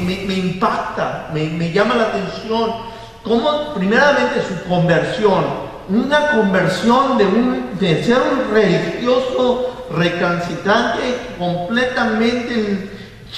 me impacta, me llama la atención, cómo primeramente su conversión, una conversión de ser un religioso recalcitrante, completamente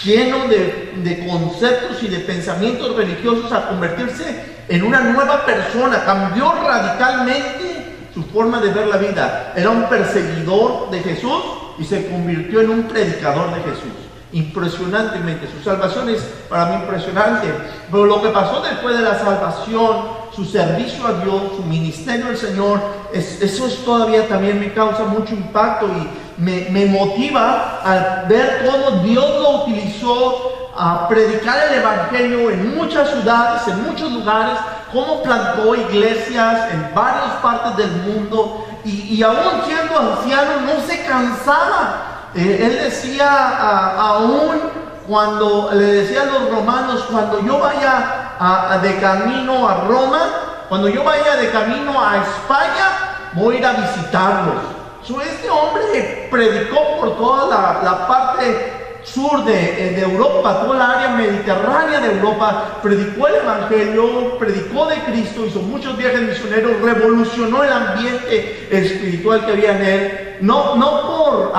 lleno de conceptos y de pensamientos religiosos, a convertirse en una nueva persona. Cambió radicalmente su forma de ver la vida. Era un perseguidor de Jesús y se convirtió en un predicador de Jesús. Impresionantemente, su salvación es para mí impresionante. Pero lo que pasó después de la salvación, su servicio a Dios, su ministerio al Señor, eso es todavía también me causa mucho impacto y me motiva a ver cómo Dios lo utilizó a predicar el evangelio en muchas ciudades, en muchos lugares, cómo plantó iglesias en varias partes del mundo y aún siendo anciano no se cansaba. Él decía aún cuando le decía a los romanos, cuando yo vaya de camino a Roma, cuando yo vaya de camino a España, voy a ir a visitarlos. Este hombre predicó por toda la parte sur de Europa, toda la área mediterránea de Europa, predicó el evangelio, predicó de Cristo, hizo muchos viajes misioneros, revolucionó el ambiente espiritual que había en él, no por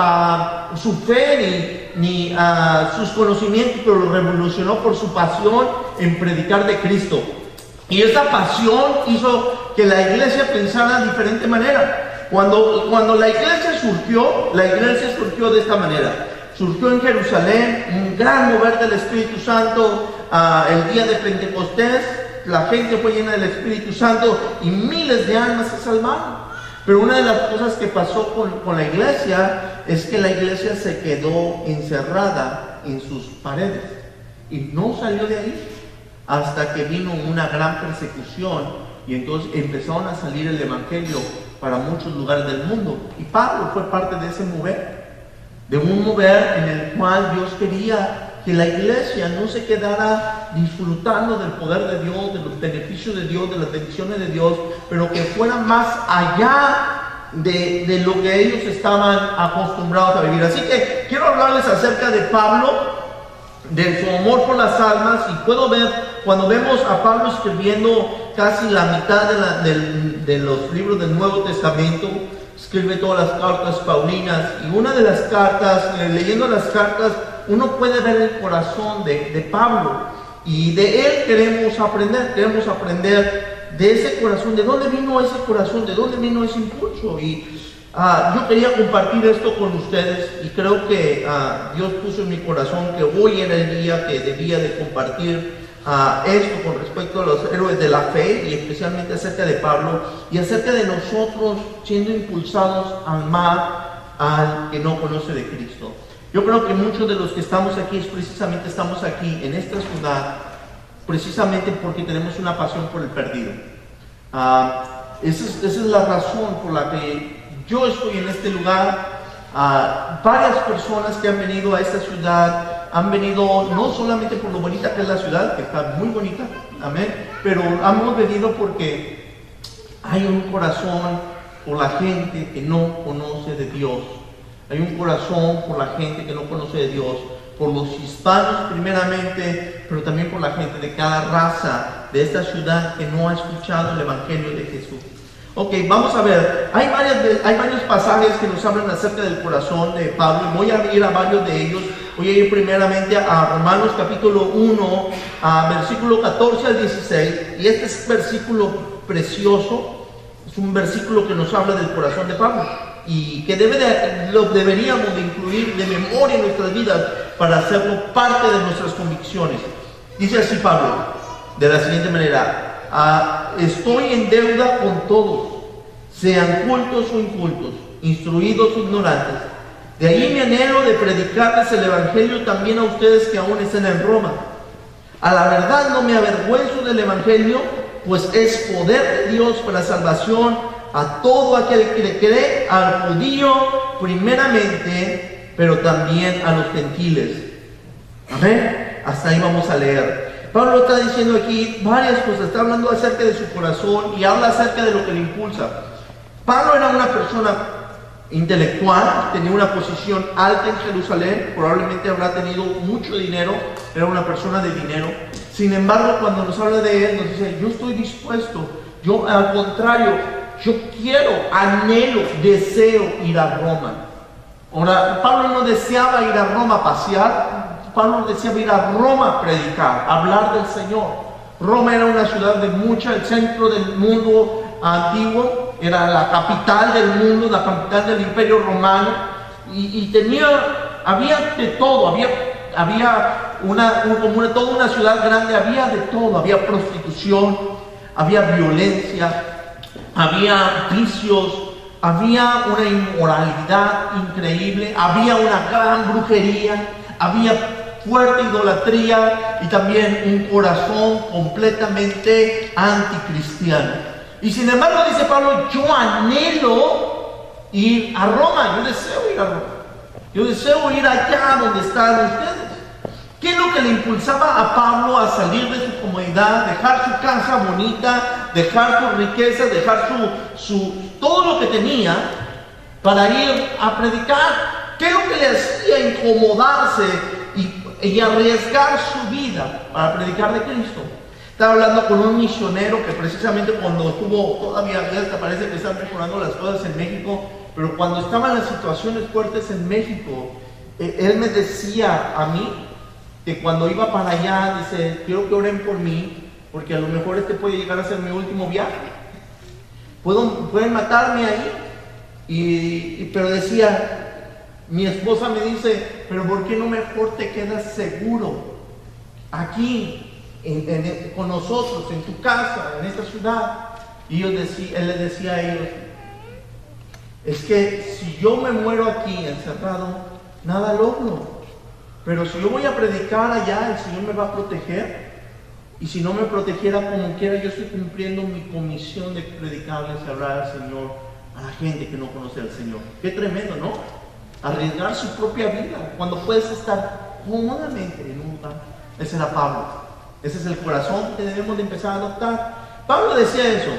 su fe ni sus conocimientos, pero lo revolucionó por su pasión en predicar de Cristo. Y esa pasión hizo que la iglesia pensara de diferente manera. Cuando la iglesia surgió de esta manera. Surgió en Jerusalén un gran mover del Espíritu Santo. El día de Pentecostés, la gente fue llena del Espíritu Santo y miles de almas se salvaron. Pero una de las cosas que pasó con la iglesia es que la iglesia se quedó encerrada en sus paredes y no salió de ahí hasta que vino una gran persecución y entonces empezaron a salir el evangelio para muchos lugares del mundo. Y Pablo fue parte de ese mover, de un mover en el cual Dios quería que la iglesia no se quedara disfrutando del poder de Dios, de los beneficios de Dios, de las bendiciones de Dios, pero que fuera más allá de lo que ellos estaban acostumbrados a vivir. Así que quiero hablarles acerca de Pablo, de su amor por las almas, y puedo ver, cuando vemos a Pablo escribiendo casi la mitad de los libros del Nuevo Testamento, escribe todas las cartas paulinas, y una de las cartas, leyendo las cartas, uno puede ver el corazón de Pablo, y de él queremos aprender de ese corazón, de dónde vino ese corazón, de dónde vino ese impulso. Y yo quería compartir esto con ustedes, y creo que Dios puso en mi corazón que hoy era el día que debía de compartir esto con respecto a los héroes de la fe, y especialmente acerca de Pablo y acerca de nosotros siendo impulsados a amar al que no conoce de Cristo. Yo creo que muchos de los que estamos aquí estamos aquí en esta ciudad precisamente porque tenemos una pasión por el perdido. Esa es la razón por la que yo estoy en este lugar. Varias personas que han venido a esta ciudad han venido no solamente por lo bonita que es la ciudad, que está muy bonita, amén, pero hemos venido porque hay un corazón por la gente que no conoce de Dios. Hay un corazón por la gente que no conoce de Dios, por los hispanos primeramente, pero también por la gente de cada raza de esta ciudad que no ha escuchado el evangelio de Jesús. Ok, vamos a ver, hay varios pasajes que nos hablan acerca del corazón de Pablo, y voy a ir a varios de ellos. Voy a ir primeramente a Romanos capítulo 1, versículo 14 al 16, y este es un versículo precioso, es un versículo que nos habla del corazón de Pablo, y que lo deberíamos de incluir de memoria en nuestras vidas para hacerlo parte de nuestras convicciones. Dice así Pablo, de la siguiente manera: estoy en deuda con todos, sean cultos o incultos, instruidos o ignorantes. De ahí mi anhelo de predicarles el evangelio también a ustedes que aún están en Roma. A la verdad no me avergüenzo del evangelio, pues es poder de Dios para salvación a todo aquel que le cree, al judío primeramente, pero también a los gentiles. Amén. Hasta ahí vamos a leer. Pablo está diciendo aquí varias cosas, está hablando acerca de su corazón y habla acerca de lo que le impulsa. Pablo era una persona intelectual, tenía una posición alta en Jerusalén, probablemente habrá tenido mucho dinero, era una persona de dinero. Sin embargo, cuando nos habla de él, nos dice, yo estoy dispuesto, yo al contrario, yo quiero, anhelo, deseo ir a Roma. Ahora, Pablo no deseaba ir a Roma a pasear, Pablo deseaba ir a Roma a predicar, a hablar del Señor. Roma era una ciudad de mucha, el centro del mundo antiguo, era la capital del mundo, la capital del Imperio Romano, y había de todo, había toda una ciudad grande, había de todo, había prostitución, había violencia, había vicios, había una inmoralidad increíble, había una gran brujería, había fuerte idolatría y también un corazón completamente anticristiano. Y sin embargo, dice Pablo, yo anhelo ir a Roma, yo deseo ir a Roma, yo deseo ir allá donde están ustedes. ¿Qué es lo que le impulsaba a Pablo a salir de su comodidad, dejar su casa bonita, dejar sus riquezas, dejar todo lo que tenía para ir a predicar? ¿Qué es lo que le hacía incomodarse y arriesgar su vida para predicar de Cristo? Estaba hablando con un misionero que precisamente cuando estuvo todavía, parece que están mejorando las cosas en México, pero cuando estaban las situaciones fuertes en México, él me decía a mí que cuando iba para allá, dice, quiero que oren por mí, porque a lo mejor este puede llegar a ser mi último viaje. Pueden matarme ahí. Pero decía, mi esposa me dice, pero ¿por qué no mejor te quedas seguro aquí, con nosotros, en tu casa, en esta ciudad? Y él le decía a ellos, es que si yo me muero aquí encerrado, nada logro. Pero si yo voy a predicar allá, el Señor me va a proteger. Y si no me protegiera como quiera, yo estoy cumpliendo mi comisión de predicarles y hablar al Señor a la gente que no conoce al Señor. Qué tremendo, ¿no? Arriesgar su propia vida cuando puedes estar cómodamente en un lugar. Ese era Pablo. Ese es el corazón que debemos de empezar a adoptar. Pablo decía eso.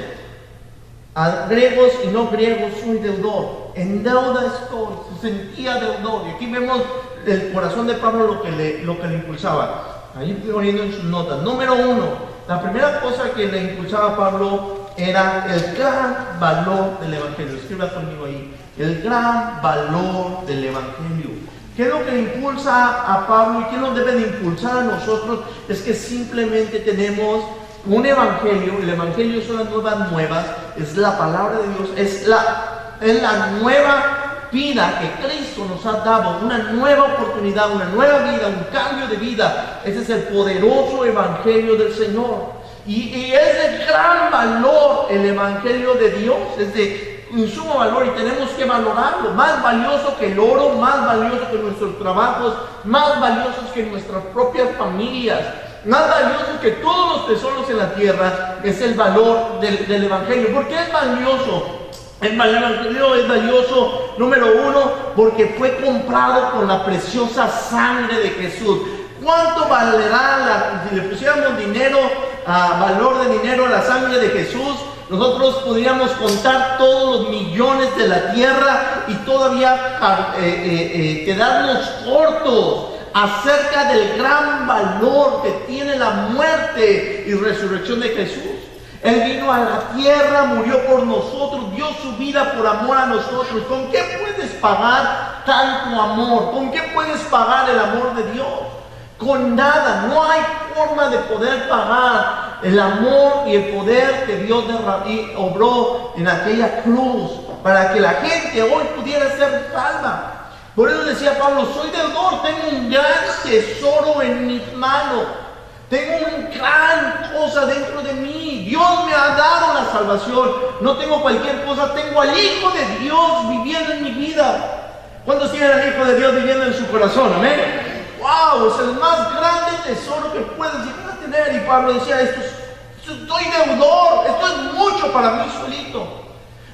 A griegos y no griegos soy deudor. En deuda estoy. Se sentía deudor. Y aquí vemos el corazón de Pablo lo que le impulsaba. Ahí estoy poniendo en sus notas. Número 1. La primera cosa que le impulsaba a Pablo era el gran valor del Evangelio. Escriba conmigo ahí. El gran valor del Evangelio. ¿Qué es lo que le impulsa a Pablo y qué nos debe de impulsar a nosotros? Es que simplemente tenemos un Evangelio. El Evangelio son las nuevas, es la palabra de Dios, es la nueva vida que Cristo nos ha dado, una nueva oportunidad, una nueva vida, un cambio de vida. Ese es el poderoso Evangelio del Señor. Y es de gran valor el Evangelio de Dios, es de un sumo valor y tenemos que valorarlo. Más valioso que el oro, más valioso que nuestros trabajos, más valiosos que nuestras propias familias, más valioso que todos los tesoros en la tierra, es el valor del Evangelio. ¿Por qué es valioso? El Evangelio es valioso, número 1, porque fue comprado con la preciosa sangre de Jesús. ¿Cuánto valerá si le pusiéramos dinero, valor de dinero a la sangre de Jesús? Nosotros podríamos contar todos los millones de la tierra y todavía quedarnos cortos acerca del gran valor que tiene la muerte y resurrección de Jesús. Él vino a la tierra, murió por nosotros, dio su vida por amor a nosotros. ¿Con qué puedes pagar tanto amor? ¿Con qué puedes pagar el amor de Dios? Con nada. No hay forma de poder pagar el amor y el poder que Dios obró en aquella cruz para que la gente hoy pudiera ser salva. Por eso decía Pablo, soy deudor, tengo un gran tesoro en mis manos. Tengo una gran cosa dentro de mí. Dios me ha dado la salvación. No tengo cualquier cosa. Tengo al Hijo de Dios viviendo en mi vida. ¿Cuántos tienen al Hijo de Dios viviendo en su corazón? Amén. ¡Wow! Es el más grande tesoro que puedes llegar a tener. Y Pablo decía, estoy deudor. Esto es mucho para mí solito.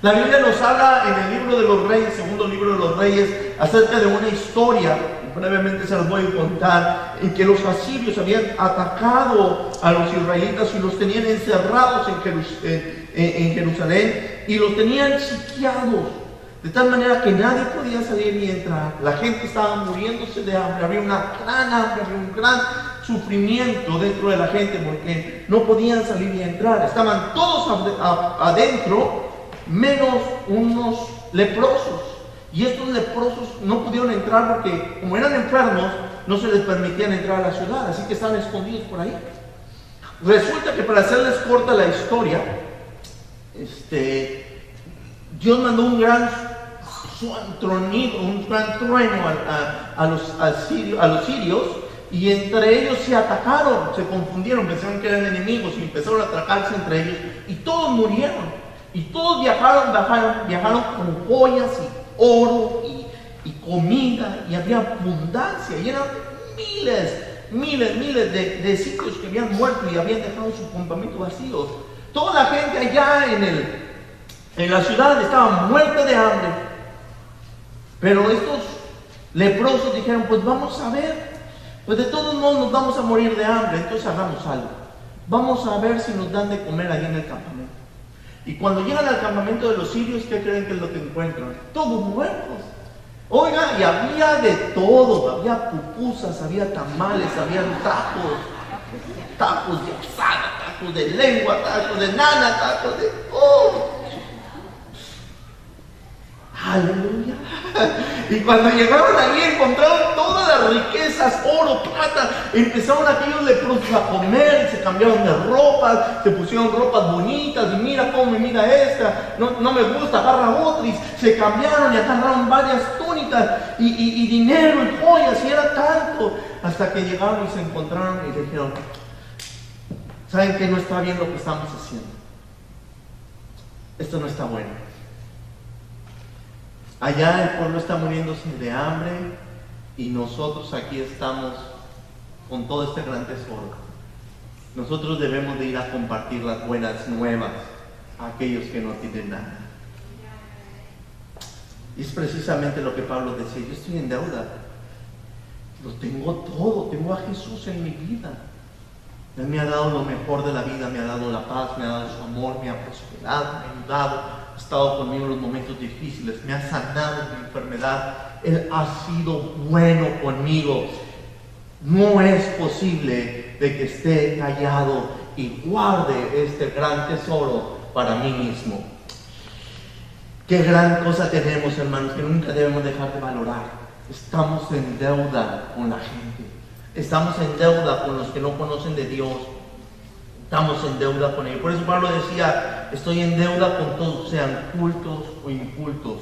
La Biblia nos habla en el libro de los Reyes, segundo libro de los Reyes, acerca de una historia. Brevemente se los voy a contar, en que los asirios habían atacado a los israelitas y los tenían encerrados en Jerusalén y los tenían sitiados. de tal manera que nadie podía salir ni entrar. La gente estaba muriéndose de hambre, había una gran hambre, había un gran sufrimiento dentro de la gente porque no podían salir ni entrar. Estaban todos adentro, menos unos leprosos. Y estos leprosos no pudieron entrar porque, como eran enfermos, no se les permitían entrar a la ciudad, así que estaban escondidos por ahí. Resulta que, para hacerles corta la historia, Dios mandó un gran tronido, un gran trueno a los sirios, y entre ellos se atacaron, se confundieron, pensaron que eran enemigos y empezaron a atacarse entre ellos, y todos murieron. Y todos viajaron con joyas y oro y comida, y había abundancia, y eran miles de sitios que habían muerto y habían dejado su campamento vacío. Toda la gente allá en la ciudad estaba muerta de hambre, pero estos leprosos dijeron: pues vamos a ver, pues de todos modos nos vamos a morir de hambre, entonces hagamos algo, vamos a ver si nos dan de comer allí en el campamento. Y cuando llegan al campamento de los sirios, ¿qué creen que es lo que encuentran? Todos muertos. Oiga, y había de todo, había pupusas, había tamales, había tacos de asada, tacos de lengua, tacos de nana, tacos de... ¡Oh! ¡Aleluya! Y cuando llegaron allí encontraron todas las riquezas, oro, plata. Empezaron aquellos leprosos a comer, se cambiaron de ropas, se pusieron ropas bonitas, y mira cómo me mira esta, no me gusta, agarra otra, y se cambiaron y agarraron varias túnicas y dinero y joyas, y era tanto, hasta que llegaron y se encontraron y dijeron: ¿saben qué? No está bien lo que estamos haciendo, esto no está bueno. Allá el pueblo está muriéndose de hambre y nosotros aquí estamos con todo este gran tesoro. Nosotros debemos de ir a compartir las buenas nuevas a aquellos que no tienen nada. Y es precisamente lo que Pablo decía: yo estoy en deuda, lo tengo todo, tengo a Jesús en mi vida. Él me ha dado lo mejor de la vida, me ha dado la paz, me ha dado su amor, me ha prosperado, me ha ayudado, ha estado conmigo en los momentos difíciles, me ha sanado de mi enfermedad. Él ha sido bueno conmigo. No es posible de que esté callado y guarde este gran tesoro para mí mismo. Qué gran cosa tenemos, hermanos, que nunca debemos dejar de valorar. Estamos en deuda con la gente. Estamos en deuda con los que no conocen de Dios. Estamos en deuda con ellos. Por eso Pablo decía: estoy en deuda con todos, sean cultos o incultos,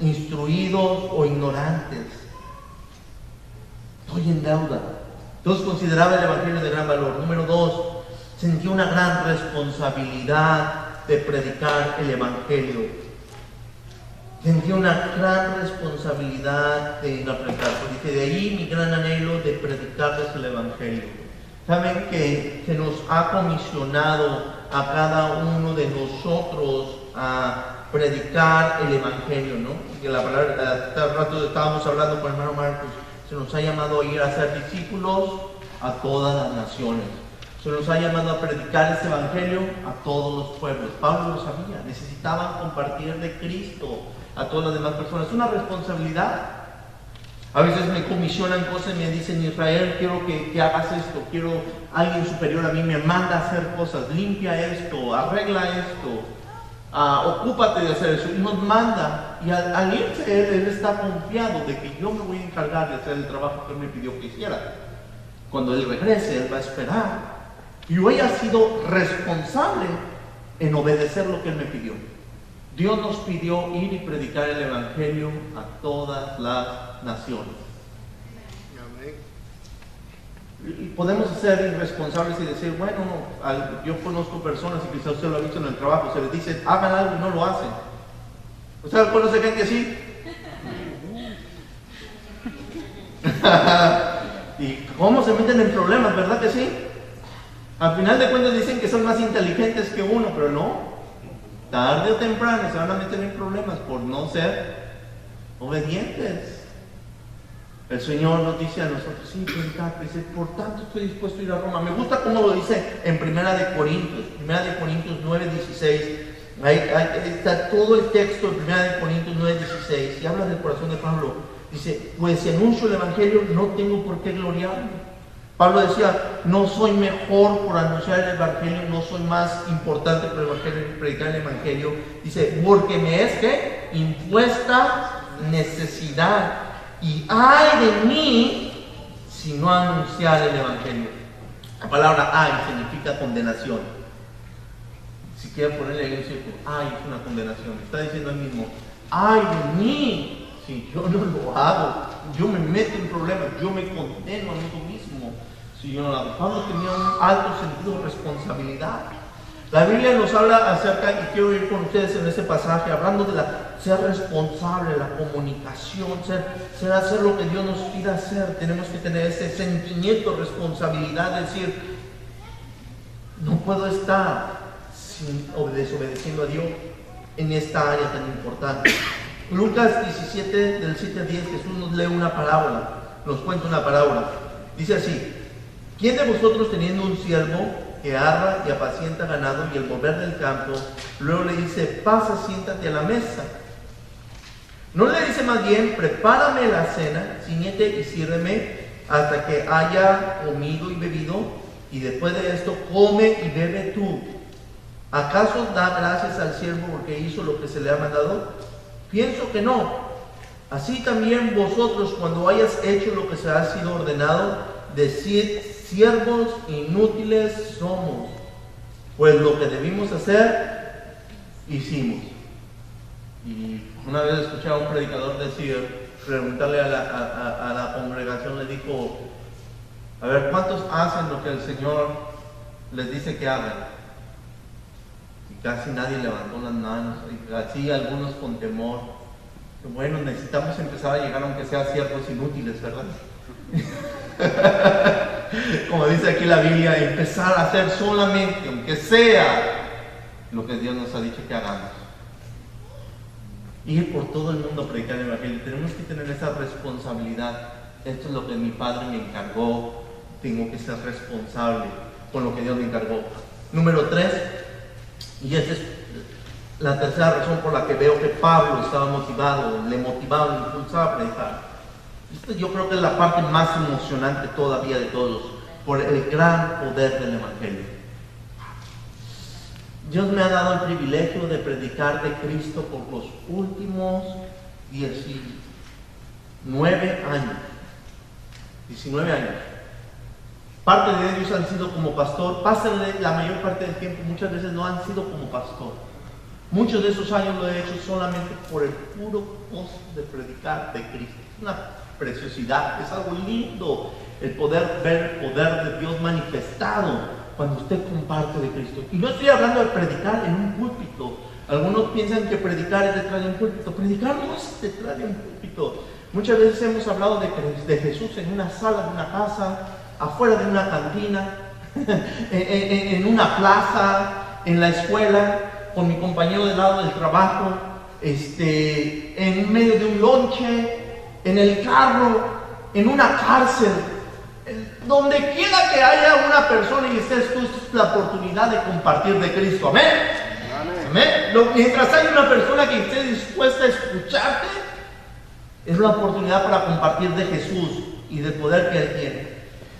instruidos o ignorantes. Estoy en deuda. Entonces consideraba el Evangelio de gran valor. Número 2, sentía una gran responsabilidad de predicar el Evangelio. Sentí una gran responsabilidad de ir a predicar. Dice: de ahí mi gran anhelo de predicarles el Evangelio. Saben que se nos ha comisionado a cada uno de nosotros a predicar el Evangelio, ¿no? Que la palabra, hace rato estábamos hablando con el hermano Marcos, se nos ha llamado a ir a ser discípulos a todas las naciones. Se nos ha llamado a predicar este Evangelio a todos los pueblos. Pablo lo sabía, necesitaban compartir de Cristo a todas las demás personas. Es una responsabilidad. A veces me comisionan cosas y me dicen: Israel, quiero que hagas esto, quiero alguien superior a mí me manda a hacer cosas, limpia esto, arregla esto, ocúpate de hacer eso, y nos manda. Y al irse él está confiado de que yo me voy a encargar de hacer el trabajo que él me pidió que hiciera. Cuando él regrese, él va a esperar. Y yo he sido responsable en obedecer lo que él me pidió. Dios nos pidió ir y predicar el Evangelio a todas las naciones. Y podemos ser irresponsables y decir: bueno, yo conozco personas, y quizás usted lo ha visto en el trabajo, se les dice hagan algo y no lo hacen. ¿Usted conoce gente así? ¿Y cómo se meten en problemas, verdad que sí? Al final de cuentas dicen que son más inteligentes que uno, pero no. Tarde o temprano se van a meter en problemas por no ser obedientes. El Señor nos dice a nosotros: sí, dice, por tanto estoy dispuesto a ir a Roma. Me gusta cómo lo dice en 1 Corintios 9:16. Ahí está todo el texto de 1 Corintios 9:16 y habla del corazón de Pablo. Dice, pues si anuncio el Evangelio no tengo por qué gloriarme. Pablo decía, no soy mejor por anunciar el Evangelio, no soy más importante por el Evangelio, predicar el Evangelio. Dice, porque me es que impuesta necesidad y ay de mí si no anunciar el Evangelio. La palabra ay significa condenación. Si quieren ponerle ahí un círculo, ay es una condenación. Está diciendo él mismo, ay de mí si yo no lo hago, yo me meto en problemas, yo me condeno a mí mismo si yo no lo hago. Pablo tenía un alto sentido de responsabilidad. La Biblia nos habla acerca, y quiero ir con ustedes en ese pasaje, hablando de ser responsable, la comunicación, hacer lo que Dios nos pida hacer. Tenemos que tener ese sentimiento de responsabilidad, de decir, no puedo estar desobedeciendo a Dios en esta área tan importante. Lucas 17, del 7 al 10, Jesús nos lee una parábola, nos cuenta una parábola. Dice así, ¿quién de vosotros teniendo un siervo que arra y apacienta ganado y al volver del campo, luego le dice, pasa, siéntate a la mesa? No le dice más bien, prepárame la cena, ciñete y sírveme hasta que haya comido y bebido, y después de esto come y bebe tú. ¿Acaso da gracias al siervo porque hizo lo que se le ha mandado? Pienso que no. Así también vosotros, cuando hayas hecho lo que se ha sido ordenado, decid, siervos inútiles somos, pues lo que debimos hacer, hicimos. Y una vez escuché a un predicador preguntarle a la congregación, le dijo, a ver, ¿cuántos hacen lo que el Señor les dice que hagan? Casi nadie levantó las manos, así algunos con temor. Bueno, necesitamos empezar a llegar aunque sea siervos inútiles, ¿verdad? Como dice aquí la Biblia, empezar a hacer solamente, aunque sea, lo que Dios nos ha dicho que hagamos. Ir por todo el mundo a predicar el Evangelio. Tenemos que tener esa responsabilidad. Esto es lo que mi Padre me encargó. Tengo que ser responsable con lo que Dios me encargó. Número 3. Y esa es la tercera razón por la que veo que Pablo estaba motivado, le motivaba, le impulsaba a predicar. Yo creo que es la parte más emocionante todavía de todos, por el gran poder del Evangelio. Dios me ha dado el privilegio de predicar de Cristo por los últimos 19 años. 19 años. Parte de ellos han sido como pastor, pásenle la mayor parte del tiempo, muchas veces no han sido como pastor. Muchos de esos años lo he hecho solamente por el puro gozo de predicar de Cristo. Es una preciosidad, es algo lindo el poder ver el poder de Dios manifestado cuando usted comparte de Cristo. Y no estoy hablando de predicar en un púlpito. Algunos piensan que predicar es detrás de un púlpito. Predicar no es detrás de un púlpito. Muchas veces hemos hablado de Jesús en una sala de una casa, afuera de una cantina, en una plaza, en la escuela, con mi compañero de lado del trabajo, en medio de un lonche, en el carro, en una cárcel, donde quiera que haya una persona y estés tú, esta es la oportunidad de compartir de Cristo. Amén. Amén. Mientras hay una persona que esté dispuesta a escucharte, es la oportunidad para compartir de Jesús y del poder que Él tiene.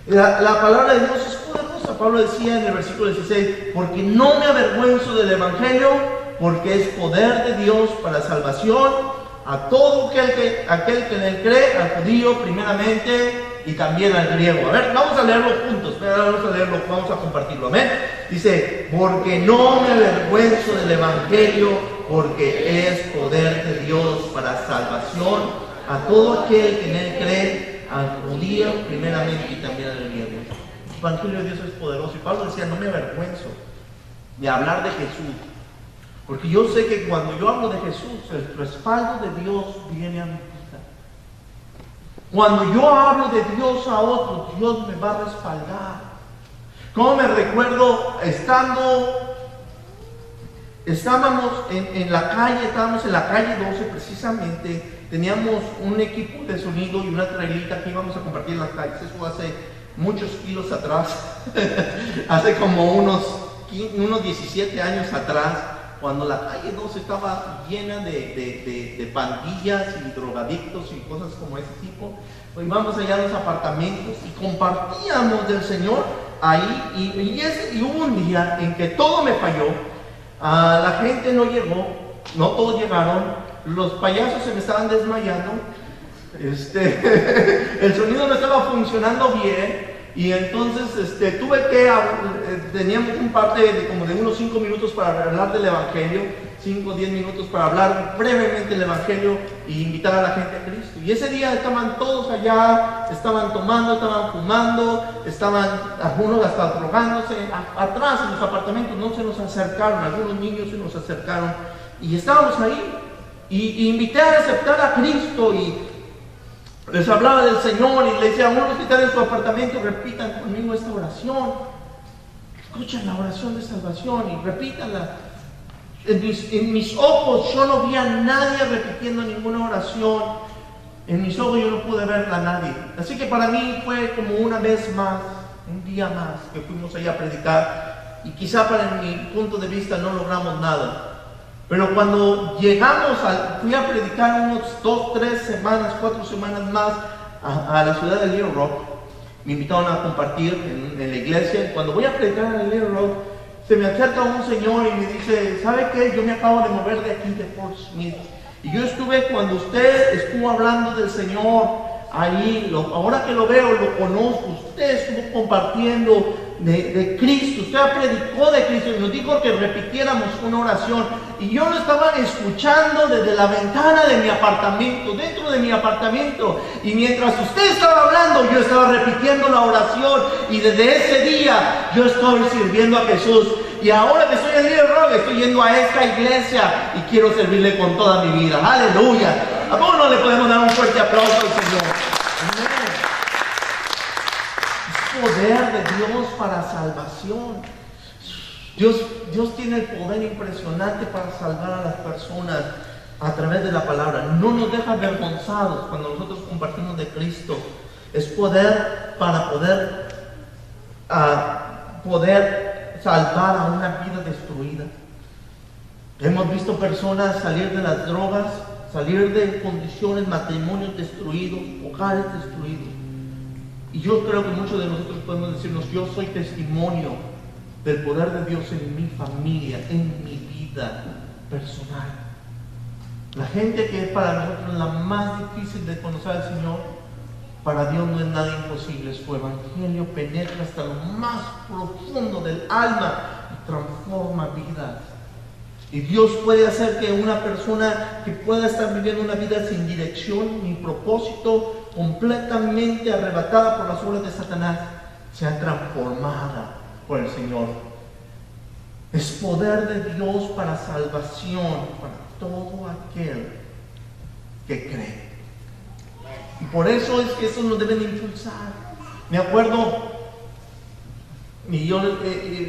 La palabra de Dios es poderosa. Pablo decía en el versículo 16, porque no me avergüenzo del Evangelio, porque es poder de Dios para salvación a todo aquel que en él cree, al judío primeramente y también al griego. A ver, vamos a leerlo juntos, vamos a compartirlo. Amén. Dice, porque no me avergüenzo del Evangelio, porque es poder de Dios para salvación a todo aquel que en él cree, al judío primeramente y también al griego. El Evangelio de Dios es poderoso. Y Pablo decía, no me avergüenzo de hablar de Jesús, porque yo sé que cuando yo hablo de Jesús, el respaldo de Dios viene a mi vida. Cuando yo hablo de Dios a otros, Dios me va a respaldar. Como me recuerdo estábamos en la calle 12 precisamente. Teníamos un equipo de sonido y una trailita que íbamos a compartir en las calles. Eso hace muchos kilos atrás, hace como unos 17 años atrás. cuando la calle 2 estaba llena de pandillas y drogadictos y cosas como ese tipo. Pues íbamos allá a los apartamentos y compartíamos del Señor ahí. Y hubo un día en que todo me falló. La gente no llegó, no todos llegaron, los payasos se me estaban desmayando, el sonido no estaba funcionando bien. Y entonces tuve que, teníamos un parte como de unos 5 minutos para hablar del Evangelio, 5 o 10 minutos para hablar brevemente del Evangelio y invitar a la gente a Cristo. Y ese día estaban todos allá, estaban tomando, estaban fumando, estaban algunos hasta drogándose. Atrás en los apartamentos no se nos acercaron, algunos niños se nos acercaron y estábamos ahí. Y invité a aceptar a Cristo y les hablaba del Señor y les decía a unos que están en su apartamento, repitan conmigo esta oración. Escuchen la oración de salvación y repítanla. En mis ojos yo no vi a nadie repitiendo ninguna oración. En mis ojos yo no pude verla a nadie. Así que para mí fue como una vez más, un día más que fuimos allá a predicar. Y quizá para mi punto de vista no logramos nada. Pero cuando llegamos, fui a predicar unos 2, 3 semanas, 4 semanas más a la ciudad de Little Rock. Me invitaron a compartir en la iglesia. Y cuando voy a predicar en Little Rock, se me acerca un señor y me dice, ¿sabe qué? Yo me acabo de mover de aquí de Fort Smith. Y yo estuve cuando usted estuvo hablando del Señor ahí. Ahora que lo veo, lo conozco. Usted estuvo compartiendo de Cristo, usted predicó de Cristo y nos dijo que repitiéramos una oración y yo lo estaba escuchando desde la ventana de mi apartamento, dentro de mi apartamento, y mientras usted estaba hablando yo estaba repitiendo la oración y desde ese día yo estoy sirviendo a Jesús y ahora que estoy en Little Rock estoy yendo a esta iglesia y quiero servirle con toda mi vida. Aleluya. ¿A cómo no le podemos dar un fuerte aplauso al Señor? Amén. Poder de Dios para salvación. Dios tiene el poder impresionante para salvar a las personas a través de la palabra. No nos deja avergonzados cuando nosotros compartimos de Cristo. Es poder para poder salvar a una vida destruida. Hemos visto personas salir de las drogas, salir de condiciones, matrimonios destruidos, hogares destruidos. Y yo creo que muchos de nosotros podemos decirnos, yo soy testimonio del poder de Dios en mi familia, en mi vida personal. La gente que es para nosotros la más difícil de conocer al Señor, para Dios no es nada imposible. Su evangelio penetra hasta lo más profundo del alma y transforma vidas. Y Dios puede hacer que una persona que pueda estar viviendo una vida sin dirección ni propósito, completamente arrebatada por las obras de Satanás, sea transformada por el Señor. Es poder de Dios para salvación, para todo aquel que cree. Y por eso es que eso nos debe de impulsar. Me acuerdo, y yo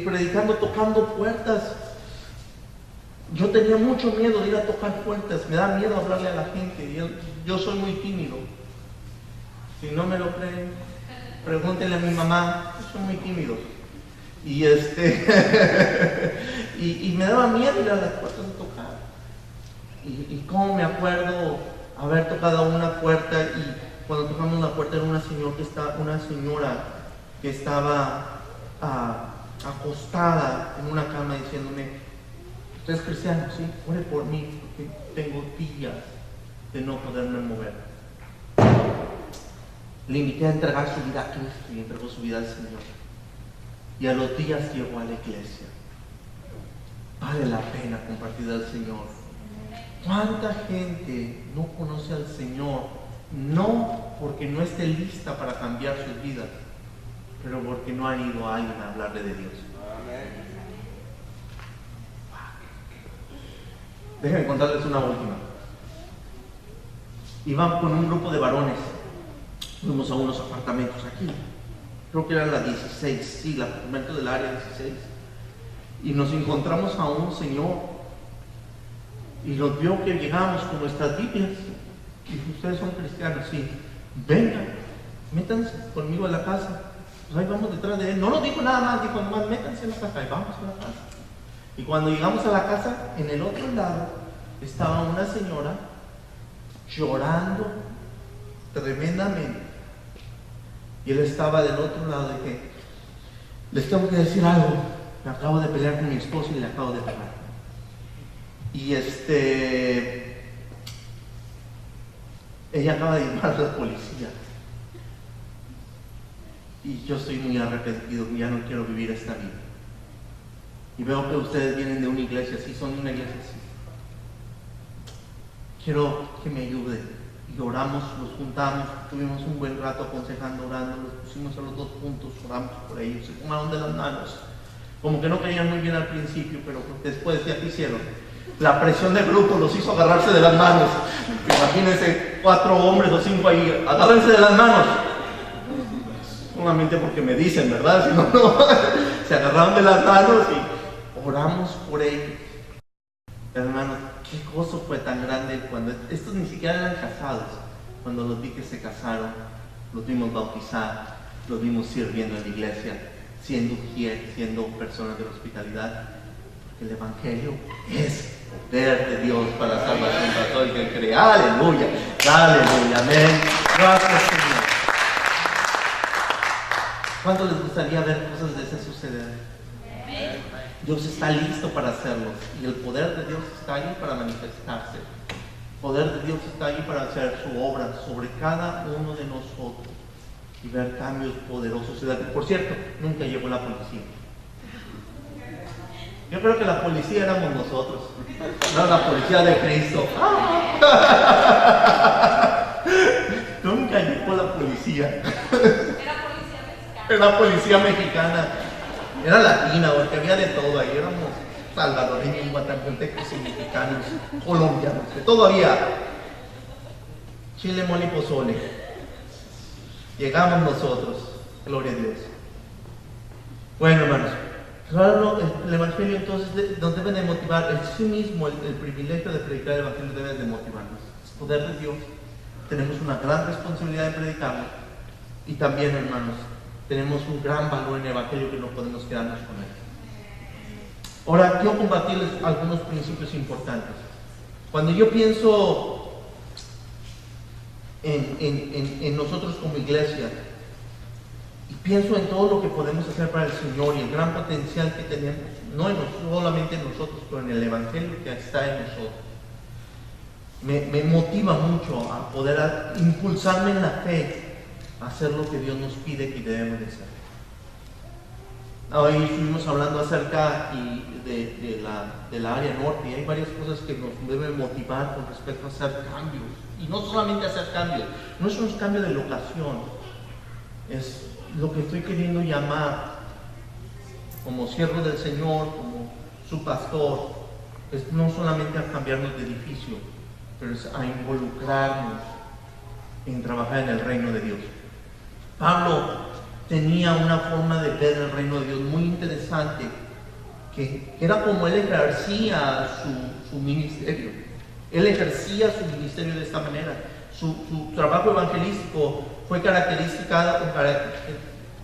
predicando, tocando puertas. Yo tenía mucho miedo de ir a tocar puertas, me da miedo hablarle a la gente. Yo soy muy tímido. Si no me lo creen, pregúntenle a mi mamá, yo soy muy tímido. Y y me daba miedo ir a las puertas a tocar. Y cómo me acuerdo haber tocado una puerta, y cuando tocamos una puerta era una señora que estaba acostada en una cama diciéndome, ¿usted es cristiano? Sí, ore por mí, porque tengo días de no poderme mover. Le invité a entregar su vida a Cristo y entregó su vida al Señor. Y a los días llegó a la iglesia. Vale la pena compartir al Señor. ¿Cuánta gente no conoce al Señor? No porque no esté lista para cambiar sus vidas, pero porque no han ido a alguien a hablarle de Dios. Amén. Déjenme contarles una última. Iban con un grupo de varones. Fuimos a unos apartamentos aquí. Creo que era la 16, sí, el apartamento del área 16. Y nos encontramos a un señor. Y nos vio que llegamos con nuestras Biblias. Y dijo, ¿ustedes son cristianos? Sí. Vengan, métanse conmigo a la casa. Pues ahí vamos detrás de él. No nos dijo nada más, dijo nomás, métanse en la casa. Y vamos a la casa. Y cuando llegamos a la casa, en el otro lado estaba una señora llorando tremendamente. Y él estaba del otro lado de que, les tengo que decir algo, me acabo de pelear con mi esposo y le acabo de pegar. Y ella acaba de llamar a la policía. Y yo estoy muy arrepentido, ya no quiero vivir esta vida. Y veo que ustedes vienen de una iglesia así, son una iglesia así. Quiero que me ayuden. Y oramos, nos juntamos, tuvimos un buen rato aconsejando, orando, los pusimos a los dos juntos, oramos por ellos, se tomaron de las manos. Como que no caían muy bien al principio, pero después ya hicieron. La presión del grupo los hizo agarrarse de las manos. Imagínense 4 hombres o 5 ahí, agárrense de las manos. Solamente porque me dicen, ¿verdad? Si no, no. Se agarraron de las manos y oramos por ellos. Hermanos, qué gozo fue tan grande cuando estos ni siquiera eran casados. Cuando los vi que se casaron, los vimos bautizar, los vimos sirviendo en la iglesia, siendo personas de la hospitalidad. Porque el Evangelio es poder de Dios para la salvación para todo el que cree. Aleluya, aleluya, amén. Gracias, Señor. ¿Cuánto les gustaría ver cosas de esas suceder? Dios está listo para hacerlo y el poder de Dios está ahí para manifestarse. El poder de Dios está ahí para hacer su obra sobre cada uno de nosotros y ver cambios poderosos. Por cierto, nunca llegó la policía. Yo creo que la policía éramos nosotros, no la policía de Cristo. Nunca llegó la policía. Era policía mexicana. Era latina, porque había de todo ahí. Éramos salvadoreños, guatemaltecos y mexicanos, colombianos, de todo había. Chile, mole y pozole. Llegamos nosotros, gloria a Dios. Bueno, hermanos, claro, el Evangelio entonces nos debe de motivar. En sí mismo el privilegio de predicar el Evangelio debe de motivarnos. Es poder de Dios. Tenemos una gran responsabilidad de predicarlo. Y también, hermanos, tenemos un gran valor en el Evangelio que no podemos quedarnos con él. Ahora, quiero compartirles algunos principios importantes. Cuando yo pienso en nosotros como iglesia, y pienso en todo lo que podemos hacer para el Señor y el gran potencial que tenemos, no solamente en nosotros, pero en el Evangelio que está en nosotros, me motiva mucho a poder impulsarme en la fe, hacer lo que Dios nos pide que debemos de hacer. Hoy estuvimos hablando acerca de la área norte y hay varias cosas que nos deben motivar con respecto a hacer cambios. Y no solamente hacer cambios, no es un cambio de locación, es lo que estoy queriendo llamar como siervo del Señor, como su pastor, es no solamente a cambiarnos de edificio, pero es a involucrarnos en trabajar en el reino de Dios. Pablo tenía una forma de ver el reino de Dios muy interesante, que era como él ejercía su ministerio. Él ejercía su ministerio de esta manera. Su trabajo evangelístico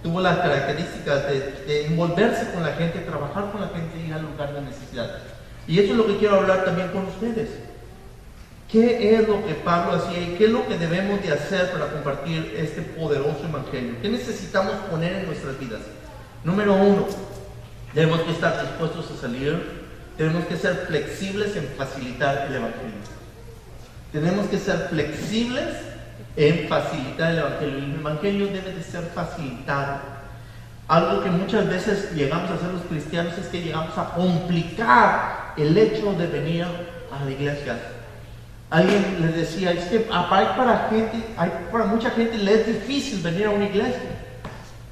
tuvo las características de envolverse con la gente, trabajar con la gente y ir al lugar de necesidad. Y eso es lo que quiero hablar también con ustedes. ¿Qué es lo que Pablo hacía y qué es lo que debemos de hacer para compartir este poderoso evangelio? ¿Qué necesitamos poner en nuestras vidas? Número 1, tenemos que estar dispuestos a salir, tenemos que ser flexibles en facilitar el evangelio. Tenemos que ser flexibles en facilitar el evangelio. El evangelio debe de ser facilitado. Algo que muchas veces llegamos a hacer los cristianos es que llegamos a complicar el hecho de venir a la iglesia. Alguien les decía, es que para mucha gente le es difícil venir a una iglesia.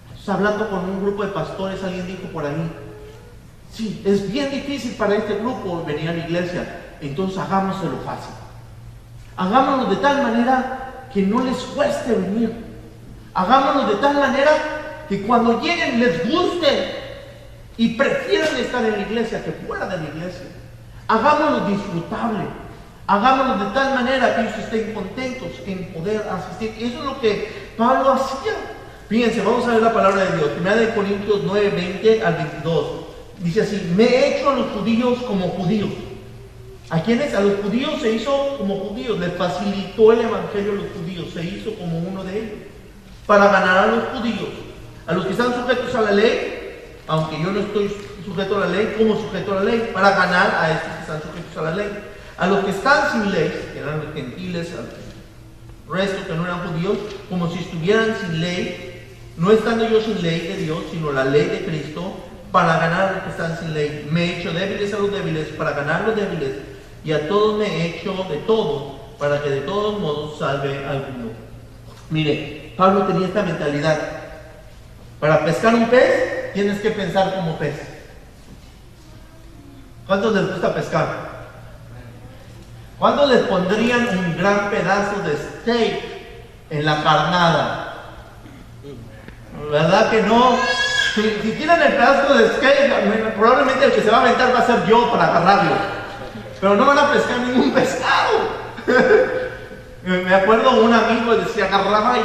Entonces, hablando con un grupo de pastores, alguien dijo por ahí, sí, es bien difícil para este grupo venir a la iglesia, entonces hagámoslo fácil. Hagámoslo de tal manera que no les cueste venir. Hagámoslo de tal manera que cuando lleguen les guste y prefieran estar en la iglesia que fuera de la iglesia. Hagámoslo disfrutable. Hagámoslo de tal manera que ellos estén contentos en poder asistir. Eso es lo que Pablo hacía. Fíjense, vamos a ver la palabra de Dios. 1 Corintios 9, 20 al 22. Dice así: me he hecho a los judíos como judíos. ¿A quiénes? A los judíos se hizo como judíos, les facilitó el evangelio a los judíos, se hizo como uno de ellos, para ganar a los judíos, a los que están sujetos a la ley, aunque yo no estoy sujeto a la ley, como sujeto a la ley, para ganar a estos que están sujetos a la ley. A los que están sin ley, que eran los gentiles, al resto que no eran judíos, como si estuvieran sin ley, no estando yo sin ley de Dios, sino la ley de Cristo, para ganar a los que están sin ley. Me he hecho débiles a los débiles, para ganar a los débiles, y a todos me he hecho de todo, para que de todos modos salve a alguno. Mire, Pablo tenía esta mentalidad: para pescar un pez, tienes que pensar como pez. ¿Cuántos les gusta pescar? ¿Cuántos les pondrían un gran pedazo de steak en la carnada? ¿Verdad que no? Si tienen el pedazo de steak, probablemente el que se va a aventar va a ser yo para agarrarlo. Pero no van a pescar ningún pescado. Me acuerdo un amigo decía, agarraba,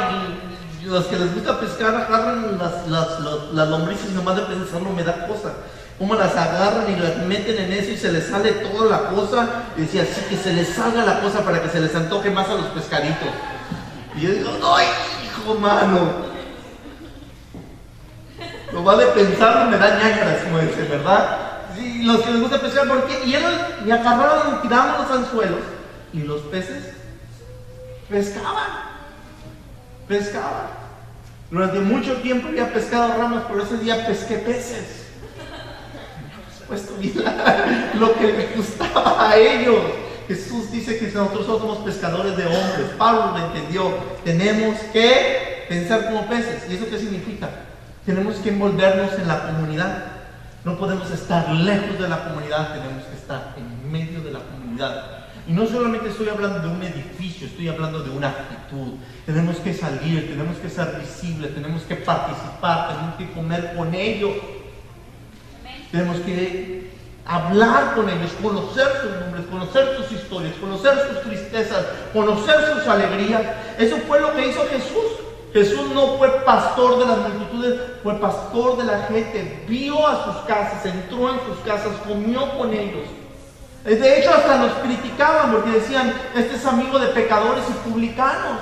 y los que les gusta pescar agarran las lombrices, y nomás de pensarlo me da cosa. Cómo las agarran y las meten en eso y se les sale toda la cosa. Y decía, así que se les salga la cosa para que se les antoje más a los pescaditos. Y yo digo, ¡ay, hijo, mano! Lo va de pensarlo, me da ñáñaras, como dice, ¿verdad? Sí, los que les gusta pescar, ¿por qué? Y ellos me agarraban y tiraban los anzuelos, y los peces pescaban. Durante mucho tiempo había pescado ramas, pero ese día pesqué peces. Puesto lo que les gustaba a ellos. Jesús dice que nosotros somos pescadores de hombres. Pablo lo entendió. Tenemos que pensar como peces. ¿Y eso qué significa? Tenemos que envolvernos en la comunidad. No podemos estar lejos de la comunidad, tenemos que estar en medio de la comunidad. Y no solamente estoy hablando de un edificio, estoy hablando de una actitud. Tenemos que salir, tenemos que ser visibles, tenemos que participar, tenemos que comer con ellos. Tenemos que hablar con ellos, conocer sus nombres, conocer sus historias, conocer sus tristezas, conocer sus alegrías. Eso fue lo que hizo Jesús. Jesús no fue pastor de las multitudes, fue pastor de la gente. Vio a sus casas, entró en sus casas, comió con ellos. De hecho, hasta los criticaban porque decían, este es amigo de pecadores y publicanos.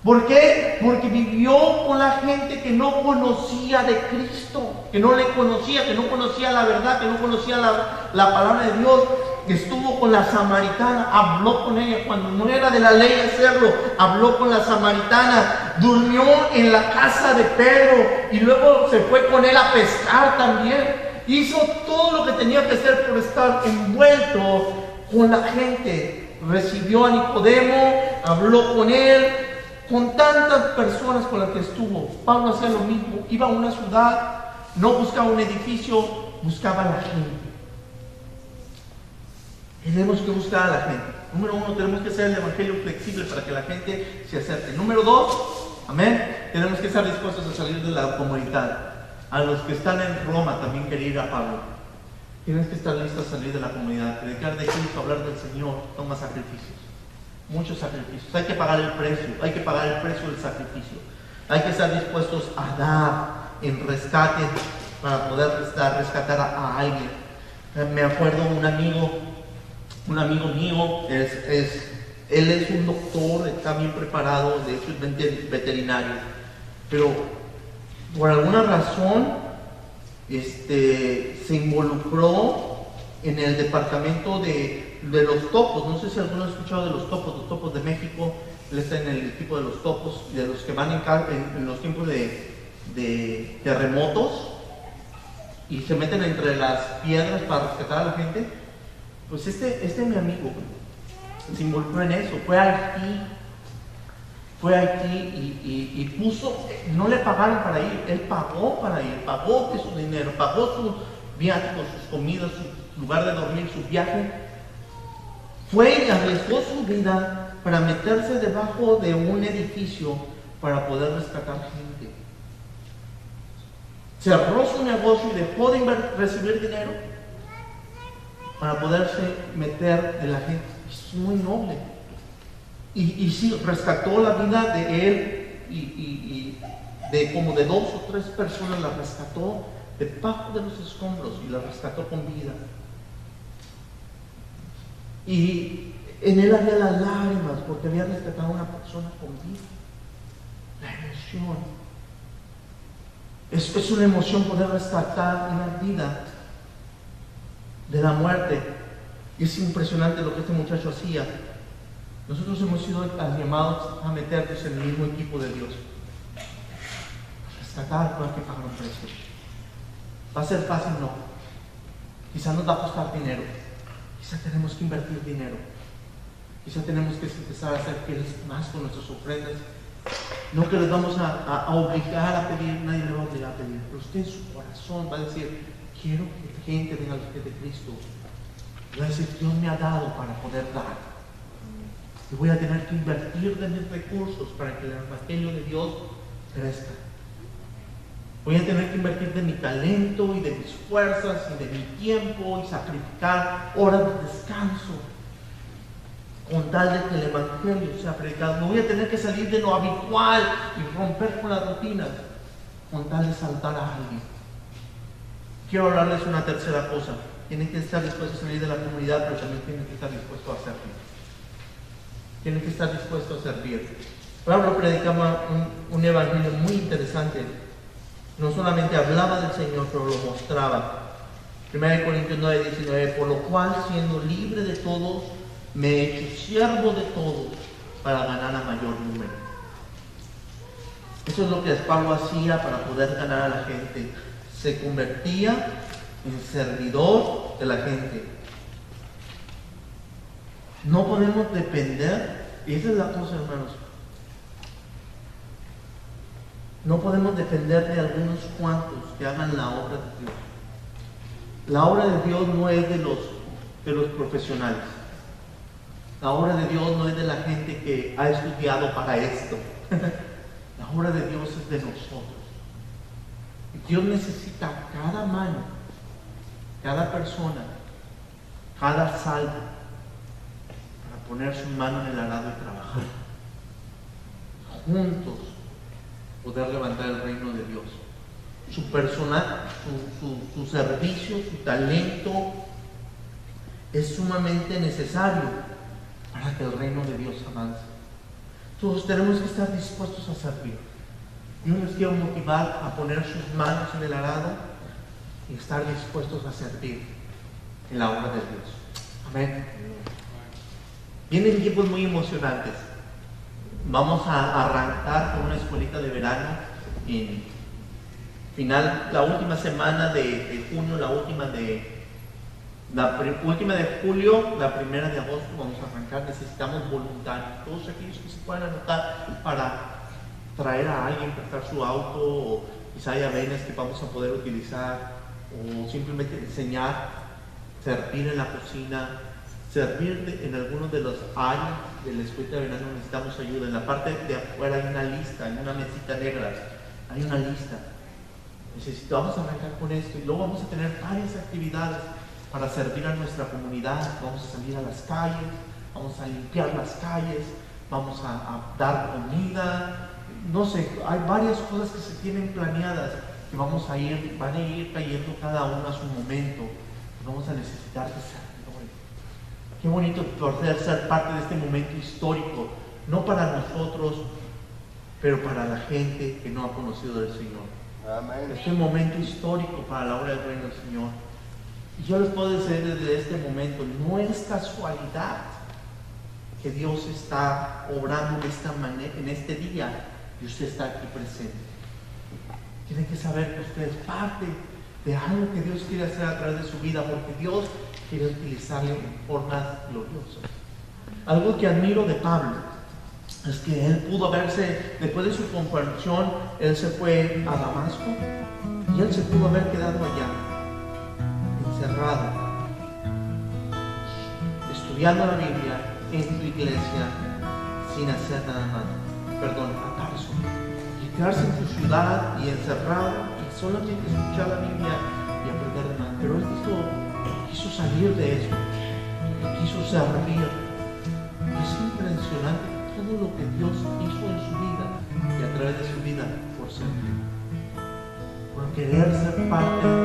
¿Por qué? Porque vivió con la gente que no conocía de Cristo, que no le conocía, que no conocía la verdad, que no conocía la palabra de Dios. Estuvo con la samaritana, habló con ella cuando no era de la ley hacerlo, habló con la samaritana, durmió en la casa de Pedro y luego se fue con él a pescar también. Hizo todo lo que tenía que hacer por estar envuelto con la gente. Recibió a Nicodemo, habló con él, con tantas personas con las que estuvo. Pablo hacía lo mismo, iba a una ciudad, no buscaba un edificio, buscaba a la gente. Tenemos que buscar a la gente. Número uno, tenemos que hacer el evangelio flexible para que la gente se acerque. Número dos, amén, tenemos que estar dispuestos a salir de la comunidad. A los que están en Roma también quería ir a Pablo. Tienes que estar listos a salir de la comunidad. Predicar de Cristo, hablar del Señor, toma sacrificios. Muchos sacrificios. Hay que pagar el precio. Hay que pagar el precio del sacrificio. Hay que estar dispuestos a dar en rescate para poder rescatar a alguien. Me acuerdo un amigo mío, él es un doctor, está bien preparado, de hecho es veterinario, pero por alguna razón se involucró en el departamento de los topos. No sé si alguno ha escuchado de los topos de México. Él está en el equipo de los topos, de los que van en los tiempos de terremotos y se meten entre las piedras para rescatar a la gente. Pues mi amigo se involucró en eso, fue a Haití y puso, no le pagaron para ir, él pagó para ir, pagó de su dinero, pagó su viático, sus comidas, su lugar de dormir, su viaje. Fue y arriesgó su vida para meterse debajo de un edificio para poder rescatar gente. Cerró su negocio y dejó de recibir dinero para poderse meter de la gente. Es muy noble. Y sí, rescató la vida de él y de como de 2 o 3 personas la rescató debajo de los escombros y la rescató con vida. Y en él había las lágrimas porque había rescatado a una persona con vida. La emoción. Es una emoción poder rescatar una vida de la muerte. Y es impresionante lo que este muchacho hacía. Nosotros hemos sido llamados a meternos en el mismo equipo de Dios. Rescatar no hay que pagar un precio. ¿Va a ser fácil? No. Quizás nos va a costar dinero. Quizás tenemos que invertir dinero. Quizás tenemos que empezar a hacer fieles más con nuestras ofrendas. No que les vamos a obligar a pedir, nadie le va a obligar a pedir. Pero usted en su corazón va a decir, quiero que la gente venga a los pies de Cristo. Y va a decir, Dios me ha dado para poder dar. Y voy a tener que invertir de mis recursos para que el evangelio de Dios crezca. Voy a tener que invertir de mi talento y de mis fuerzas y de mi tiempo y sacrificar horas de descanso con tal de que el evangelio sea predicado. No voy a tener que salir de lo habitual y romper con las rutinas con tal de salvar a alguien. Quiero hablarles una tercera cosa. Tienen que estar dispuestos a salir de la comunidad, pero también tienen que estar dispuestos a servir. Tienen que estar dispuestos a servir. Pablo predicaba un evangelio muy interesante. No solamente hablaba del Señor, pero lo mostraba. 1 Corintios 9:19, por lo cual, siendo libre de todos, me he hecho siervo de todos para ganar a mayor número. Eso es lo que Pablo hacía para poder ganar a la gente. Se convertía en servidor de la gente. No podemos depender, y esa es la cosa, hermanos. No podemos depender de algunos cuantos que hagan la obra de Dios. La obra de Dios no es de los profesionales. La obra de Dios no es de la gente que ha estudiado para esto. La obra de Dios es de nosotros. Y Dios necesita cada mano, cada persona, cada salvo para poner su mano en el arado y trabajar. Juntos poder levantar el reino de Dios. Su persona, su servicio, su talento es sumamente necesario para que el reino de Dios avance. Todos tenemos que estar dispuestos a servir. Yo les quiero motivar a poner sus manos en el arado y estar dispuestos a servir en la obra de Dios. Amén. Vienen tiempos muy emocionantes. Vamos a arrancar con una escuelita de verano en la última semana de junio, la última de julio, la primera de agosto vamos a arrancar. Necesitamos voluntarios, todos aquellos que se puedan anotar para traer a alguien, prestar su auto, o quizá haya venas que vamos a poder utilizar, o simplemente enseñar, servir en la cocina, servir en algunos de los áreas de la escuela de verano. Necesitamos ayuda. En la parte de afuera hay una lista, hay una mesita negra, hay una lista. Vamos a arrancar con esto y luego vamos a tener varias actividades para servir a nuestra comunidad. Vamos a salir a las calles, vamos a limpiar las calles, vamos a dar comida, no sé, hay varias cosas que se tienen planeadas que van a ir cayendo cada uno a su momento. Vamos a necesitar de servidores. Qué bonito poder ser parte de este momento histórico, no para nosotros, pero para la gente que no ha conocido del Señor. Amén. Este momento histórico para la obra del reino del Señor. Y yo les puedo decir desde este momento, no es casualidad que Dios está obrando de esta manera, en este día, y usted está aquí presente. Tienen que saber que usted es parte de algo que Dios quiere hacer a través de su vida, porque Dios quiere utilizarle en formas gloriosas. Algo que admiro de Pablo es que él pudo verse, después de su conversión, él se fue a Damasco y él se pudo haber quedado allá, encerrado, estudiando la Biblia en tu iglesia, sin hacer nada más. A Tarso, y quedarse en su ciudad y encerrado y solamente escuchar la Biblia y aprender de más. Pero él quiso salir de eso, quiso servir. Y es impresionante todo lo que Dios hizo en su vida y a través de su vida por servir. Por querer ser parte